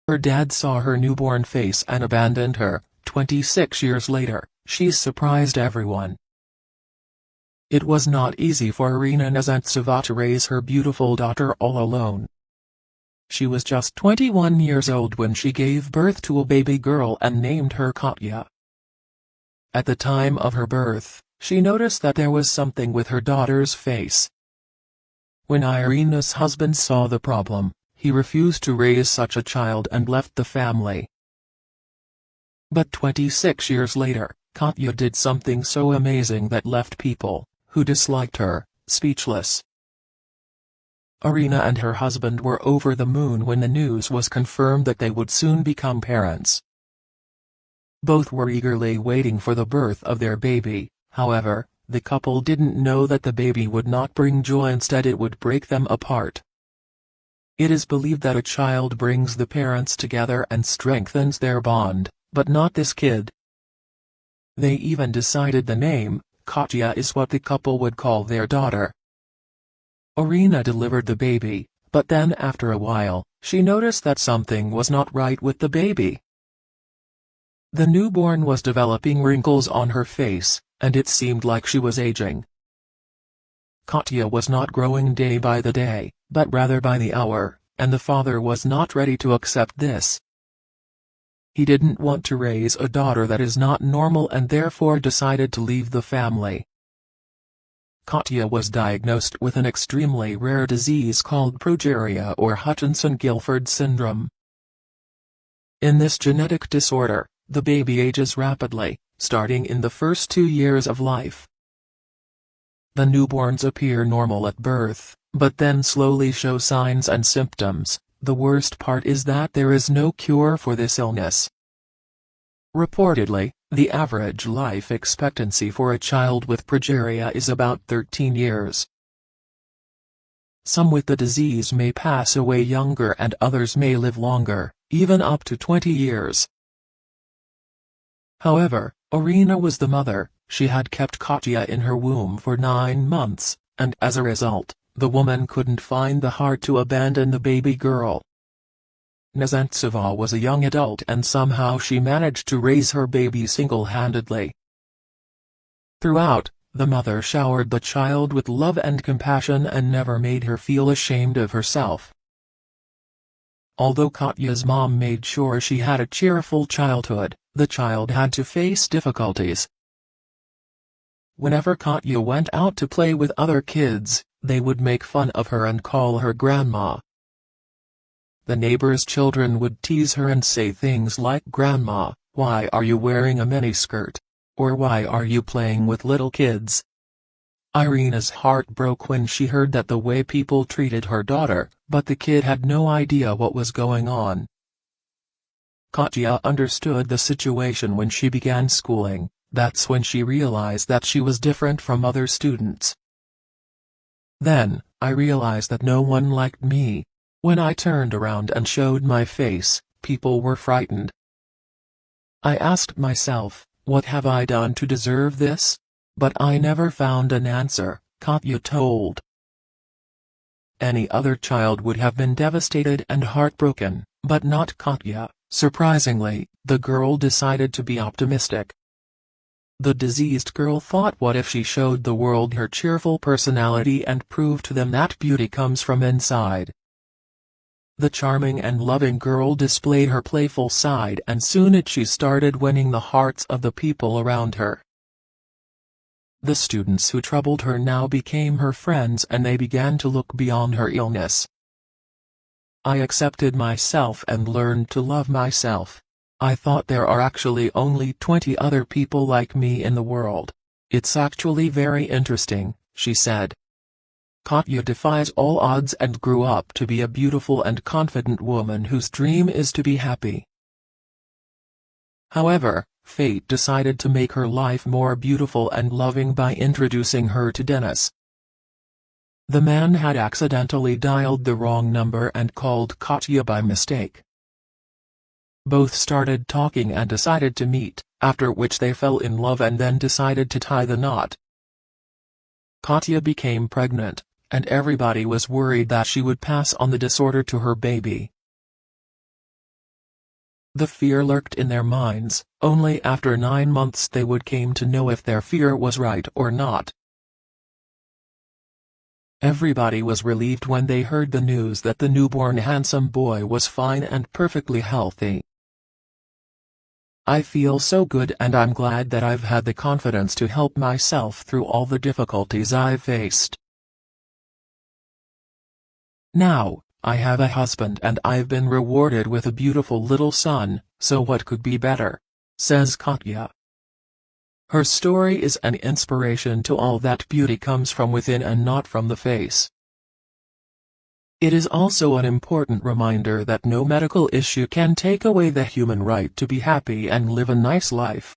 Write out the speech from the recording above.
her dad saw her newborn face and abandoned her. 26 years later, she's surprised everyone. It was not easy for Irina Nezantseva to raise her beautiful daughter all alone. She was just 21 years old when she gave birth to a baby girl and named her Katya. At the time of her birth, she noticed that there was something with her daughter's face. When Irina's husband saw the problem, he refused to raise such a child and left the family. But 26 years later, Katya did something so amazing that left people, who disliked her, speechless. Irina and her husband were over the moon when the news was confirmed that they would soon become parents. Both were eagerly waiting for the birth of their baby. However, the couple didn't know that the baby would not bring joy, instead it would break them apart. It is believed that a child brings the parents together and strengthens their bond, but not this kid. They even decided the name. Katya is what the couple would call their daughter. Irina delivered the baby, but then after a while, she noticed that something was not right with the baby. The newborn was developing wrinkles on her face, and it seemed like she was aging. Katya was not growing day by the day, but rather by the hour, and the father was not ready to accept this. He didn't want to raise a daughter that is not normal and therefore decided to leave the family. Katya was diagnosed with an extremely rare disease called progeria or Hutchinson-Gilford syndrome. In this genetic disorder, the baby ages rapidly, starting in the first 2 years of life. The newborns appear normal at birth, but then slowly show signs and symptoms. The worst part is that there is no cure for this illness. Reportedly, the average life expectancy for a child with progeria is about 13 years. Some with the disease may pass away younger and others may live longer, even up to 20 years. However, Irina was the mother. She had kept Katya in her womb for 9 months, and as a result, the woman couldn't find the heart to abandon the baby girl. Nezantseva was a young adult and somehow she managed to raise her baby single-handedly. Throughout, the mother showered the child with love and compassion and never made her feel ashamed of herself. Although Katya's mom made sure she had a cheerful childhood, the child had to face difficulties. Whenever Katya went out to play with other kids, they would make fun of her and call her grandma. The neighbors' children would tease her and say things like, "Grandma, why are you wearing a miniskirt?" or "Why are you playing with little kids?" Irina's heart broke when she heard that the way people treated her daughter, but the kid had no idea what was going on. Katya understood the situation when she began schooling. That's when she realized that she was different from other students. Then, I realized that no one liked me. When I turned around and showed my face, people were frightened. I asked myself, what have I done to deserve this? But I never found an answer, Katya told. Any other child would have been devastated and heartbroken, but not Katya. Surprisingly, the girl decided to be optimistic. The diseased girl thought, what if she showed the world her cheerful personality and proved to them that beauty comes from inside? The charming and loving girl displayed her playful side and soon she started winning the hearts of the people around her. The students who troubled her now became her friends and they began to look beyond her illness. I accepted myself and learned to love myself. I thought there are actually only 20 other people like me in the world. It's actually very interesting, she said. Katya defies all odds and grew up to be a beautiful and confident woman whose dream is to be happy. However, fate decided to make her life more beautiful and loving by introducing her to Dennis. The man had accidentally dialed the wrong number and called Katya by mistake. Both started talking and decided to meet, after which they fell in love and then decided to tie the knot. Katya became pregnant, and everybody was worried that she would pass on the disorder to her baby. The fear lurked in their minds. Only after 9 months they would came to know if their fear was right or not. Everybody was relieved when they heard the news that the newborn handsome boy was fine and perfectly healthy. I feel so good, and I'm glad that I've had the confidence to help myself through all the difficulties I've faced. Now, I have a husband and I've been rewarded with a beautiful little son, so what could be better? Says Katya. Her story is an inspiration to all that beauty comes from within and not from the face. It is also an important reminder that no medical issue can take away the human right to be happy and live a nice life.